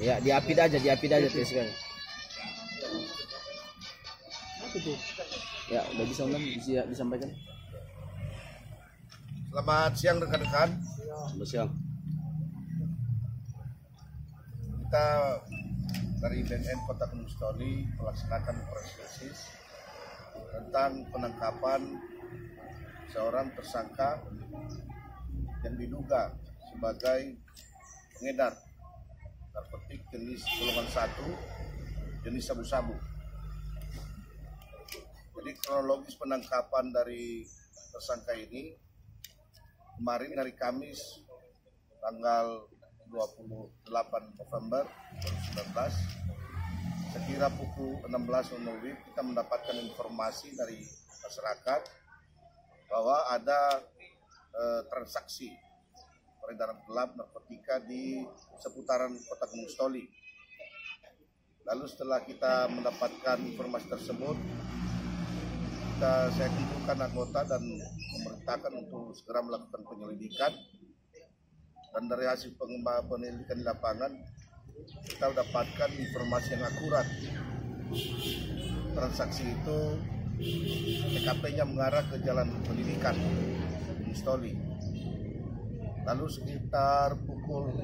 Ya, diapit aja tes kan. Ya, udah bisa disampaikan. Selamat siang rekan-rekan. Selamat siang. Kita dari BNN Kota Gunung Sitoli melaksanakan proses tentang penangkapan seorang tersangka yang diduga sebagai pengedar narkotik jenis golongan 1 jenis sabu-sabu. Jadi kronologis penangkapan dari tersangka ini kemarin hari Kamis tanggal 28 November 2019 sekira pukul 16.00 kita mendapatkan informasi dari masyarakat bahwa ada transaksi peredaran gelap narkotika di seputaran Kota Gunung Sitoli. Lalu setelah kita mendapatkan informasi tersebut, saya kumpulkan anggota dan memerintahkan untuk segera melakukan penyelidikan. Dan dari hasil penyelidikan di lapangan, kita dapatkan informasi yang akurat. Transaksi itu TKP-nya mengarah ke Jalan Pendidikan Gunung Sitoli. Lalu sekitar pukul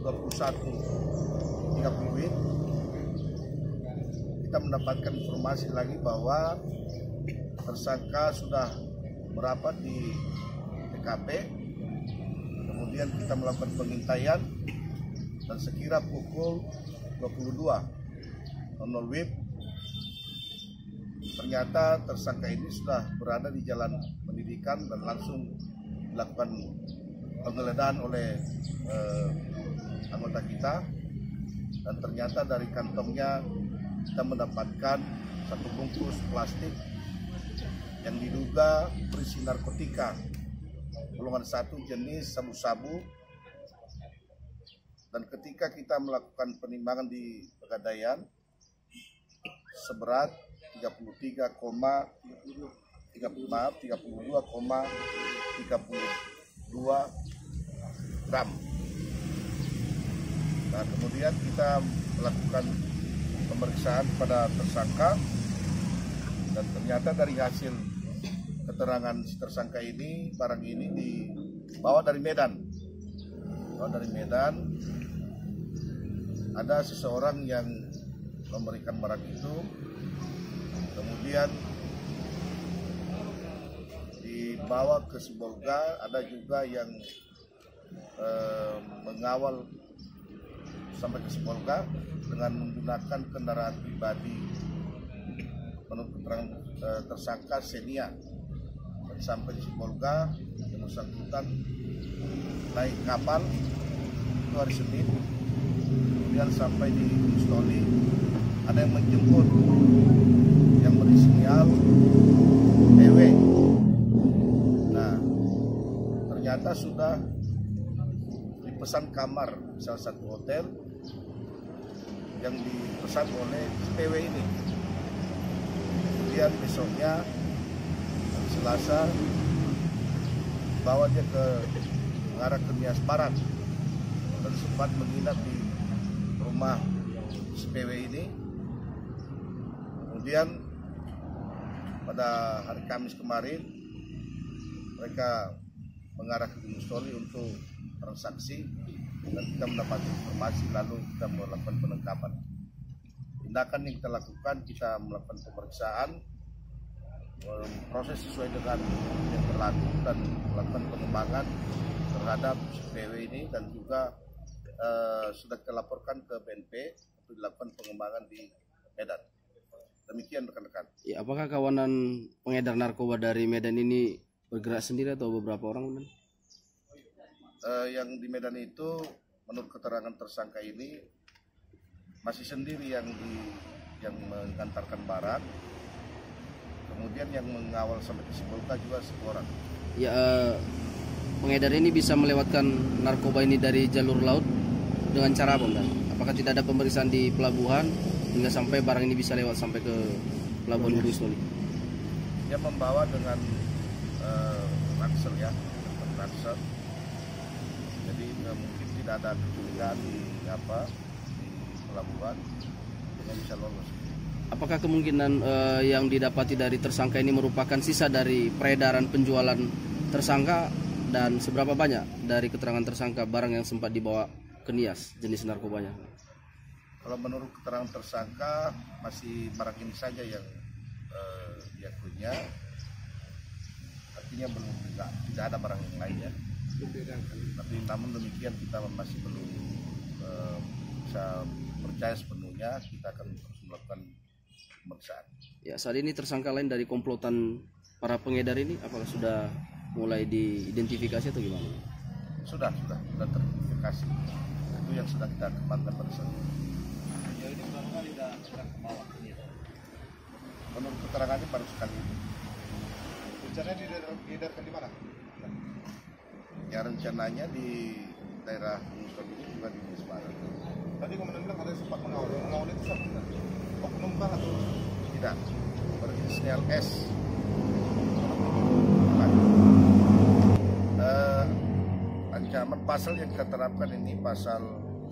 21.30 kita mendapatkan informasi lagi bahwa tersangka sudah merapat di TKP. Kemudian kita melakukan pengintaian dan sekira pukul 22.00 ternyata tersangka ini sudah berada di Jalan Pendidikan dan langsung dilakukan penggeledahan oleh anggota kita, dan ternyata dari kantongnya kita mendapatkan satu bungkus plastik yang diduga berisi narkotika golongan 1 jenis sabu-sabu. Dan ketika kita melakukan penimbangan di Pegadaian seberat 32,32 gram. Nah, kemudian kita melakukan pemeriksaan pada tersangka dan ternyata dari hasil keterangan si tersangka ini, barang ini dibawa dari Medan. Ada seseorang yang memberikan barang itu, kemudian dibawa ke Sibolga. Ada juga yang mengawal sampai ke Sibolga dengan menggunakan kendaraan pribadi. Menurut keterangan tersangka Senia, dan sampai di Sibolga yang bersangkutan naik kapal itu hari Senin, kemudian sampai di Sitoli. Ada yang menjemput yang berinisial TW. Nah, ternyata sudah dipesan kamar di salah satu hotel yang dipesan oleh PW ini. Kemudian besoknya Selasa bawa dia ke mengarah ke Nias Barat dan sempat menginap di rumah PW ini. Kemudian pada hari Kamis kemarin mereka mengarah ke Gunung Sitoli untuk transaksi, dan kita mendapat informasi lalu kita melakukan penangkapan. Tindakan yang kita lakukan, kita melakukan pemeriksaan, proses sesuai dengan yang berlaku, dan melakukan pengembangan terhadap PW ini, dan juga sudah kita laporkan ke BNP untuk dilakukan pengembangan di Medan. Demikian rekan-rekan. Ya, apakah kawanan pengedar narkoba dari Medan ini bergerak sendiri atau beberapa orang? Yang di Medan itu menurut keterangan tersangka ini masih sendiri yang yang mengantarkan barang. Kemudian yang mengawal sampai ke Sibolga juga 1 orang. Ya, pengedar ini bisa melewatkan narkoba ini dari jalur laut dengan cara apa, Bang? Apakah tidak ada pemeriksaan di pelabuhan hingga sampai barang ini bisa lewat sampai ke pelabuhan Gusoli? Dia membawa dengan ransel ya, ransel. Jadi mungkin tidak ada kecurigaan di pelabuhan, dengan bisa lolos. Apakah kemungkinan yang didapati dari tersangka ini merupakan sisa dari peredaran penjualan tersangka, dan seberapa banyak dari keterangan tersangka barang yang sempat dibawa ke Nias jenis narkobanya? Kalau menurut keterangan tersangka masih barang ini saja yang diakuinya, artinya belum tidak ada barang yang lain ya. Tapi namun demikian kita masih belum bisa percaya sepenuhnya, kita akan terus melakukan pemeriksaan. Ya, saat ini tersangka lain dari komplotan para pengedar ini apakah sudah mulai diidentifikasi atau gimana? Sudah teridentifikasi. Itu yang sudah kita kembangkan pada saat ini. Ya, ini baru kali sudah ke bawah ini. Menurut keterangannya baru sekali ini. Rencananya diedarkan di mana? Ya, rencananya di daerah Musol ini juga di Semarang. Tadi komandan bilang ada sempat mengawal. Mengawal itu siapa? Penumpang atau tidak? Berinisial S. Ancaman pasal yang kita terapkan ini pasal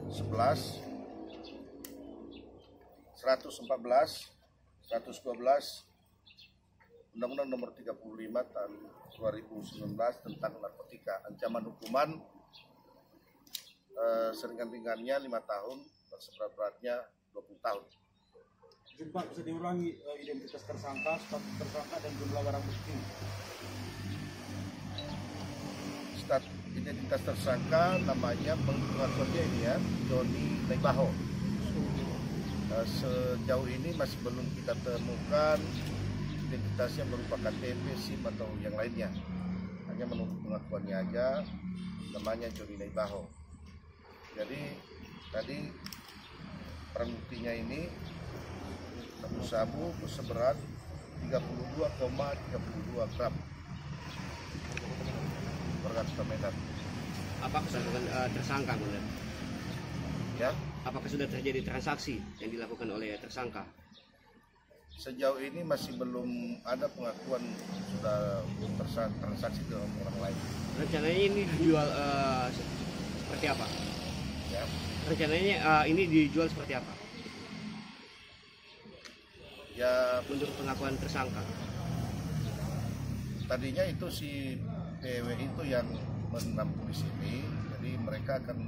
11, 114, 112 Undang-Undang Nomor 35 tahun 2019 tentang narkotika. Ancaman hukuman seringan-ringannya 5 tahun dan seberat-beratnya 20 tahun. Pak, bisa diulangi identitas tersangka, status tersangka, dan jumlah barang bukti. Identitas tersangka namanya pengakuannya ini ya, Joni Naibaho. Sejauh ini masih belum kita temukan identitasnya berupa KTP, SIM atau yang lainnya. Hanya menurut pengakuannya aja, namanya Joni Naibaho. Jadi tadi barang buktinya ini sabu-sabu berseberat 32,32 gram per meter. Apakah sudah tersangka, Bang? Ya, Apakah sudah terjadi transaksi yang dilakukan oleh tersangka? sejauh ini masih belum ada pengakuan sudah transaksi dengan orang lain. Rencananya ini dijual seperti apa? Ya, Rencananya ini dijual seperti apa? ya Menurut pengakuan tersangka. tadinya itu si PW itu yang menampung di sini, jadi mereka akan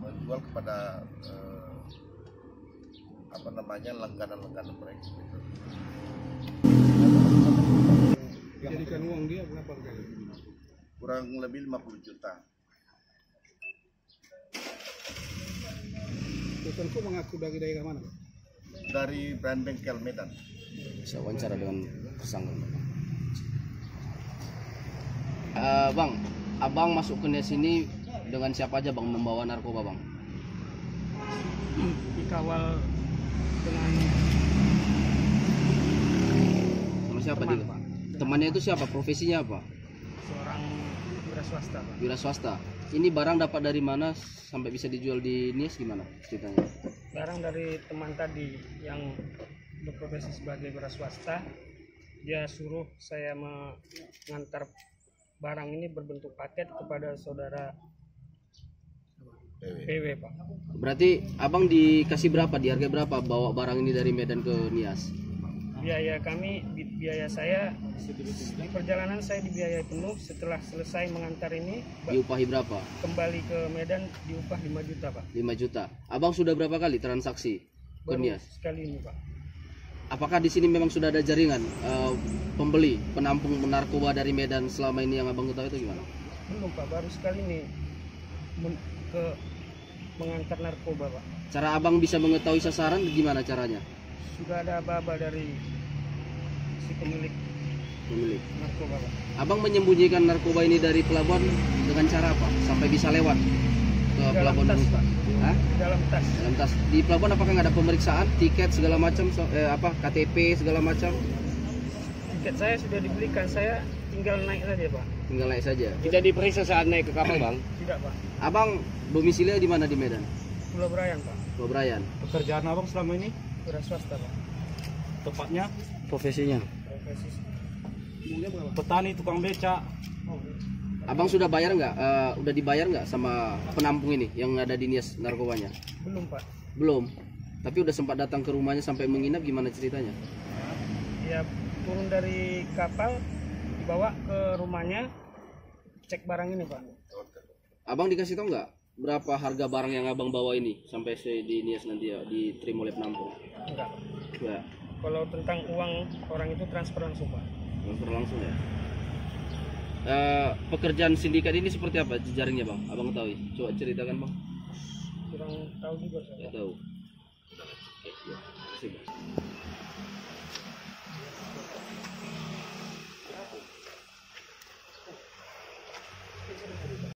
menjual kepada langganan-langganan mereka. Gitu. Jadikan uang dia berapa? Kurang lebih 50 juta. Tersangka mengaku dari daerah mana? Dari Brand Bengkel Medan. Bisa wawancara dengan tersangka. Bang, abang masuk ke Nias ini dengan siapa aja, Bang, membawa narkoba, Bang? Dikawal dengan Sama siapa teman, dia? Pak. Temannya itu siapa? Profesinya apa? Seorang wira swasta, Pak. Wira swasta. Ini barang dapat dari mana sampai bisa dijual di Nias, gimana ceritanya? Barang dari teman tadi yang berprofesi sebagai wira swasta, dia suruh saya mengantar barang ini berbentuk paket kepada saudara PW, Pak. Berarti abang dikasih berapa, di harga berapa bawa barang ini dari Medan ke Nias? Biaya saya di perjalanan saya dibiayai penuh. Setelah selesai mengantar ini Diupahi berapa? kembali ke Medan diupah 5 juta, Pak. 5 juta. Abang sudah berapa kali transaksi ke Baru Nias? sekali ini, Pak. Apakah di sini memang sudah ada jaringan pembeli, penampung narkoba dari Medan selama ini yang abang ketahui itu gimana? Belum, Pak, baru sekali ini mengantar narkoba, Pak. Cara abang bisa mengetahui sasaran gimana caranya? Sudah ada aba-aba dari si pemilik narkoba, Pak. Abang menyembunyikan narkoba ini dari pelabuhan dengan cara apa? Sampai bisa lewat ke Dalam pelabuhan tas, Bungka? Pak. Hah? Di dalam tas. Lantas di pelabuhan apakah nggak ada pemeriksaan, tiket segala macam, KTP segala macam? Tiket saya sudah dibelikan, saya tinggal naik saja Pak. Tinggal naik saja. Tidak diperiksa saat naik ke kapal, Bang? Tidak Pak. Abang domisilinya di mana di Medan? Pulau Brayan Pak. Pulau Brayan. Pekerjaan abang selama ini Wira swasta Pak. tepatnya Profesinya? Profesi. petani, tukang beca. Abang sudah bayar nggak? Udah dibayar nggak sama penampung ini yang ada di Nias narkobanya? Belum Pak. Belum. Tapi udah sempat datang ke rumahnya sampai menginap, gimana ceritanya? Ya turun dari kapal, dibawa ke rumahnya, cek barang ini Pak. Abang dikasih tahu nggak berapa harga barang yang abang bawa ini sampai di Nias nanti ya diterima oleh penampung? Enggak. Ya, Kalau tentang uang orang itu transfer langsung Pak. transfer langsung ya. Pekerjaan sindikat ini seperti apa jejaringnya bang? Abang tahu? Coba ceritakan bang. Kurang tahu juga saya. Nggak tahu. Oke, ya. Terima kasih bang.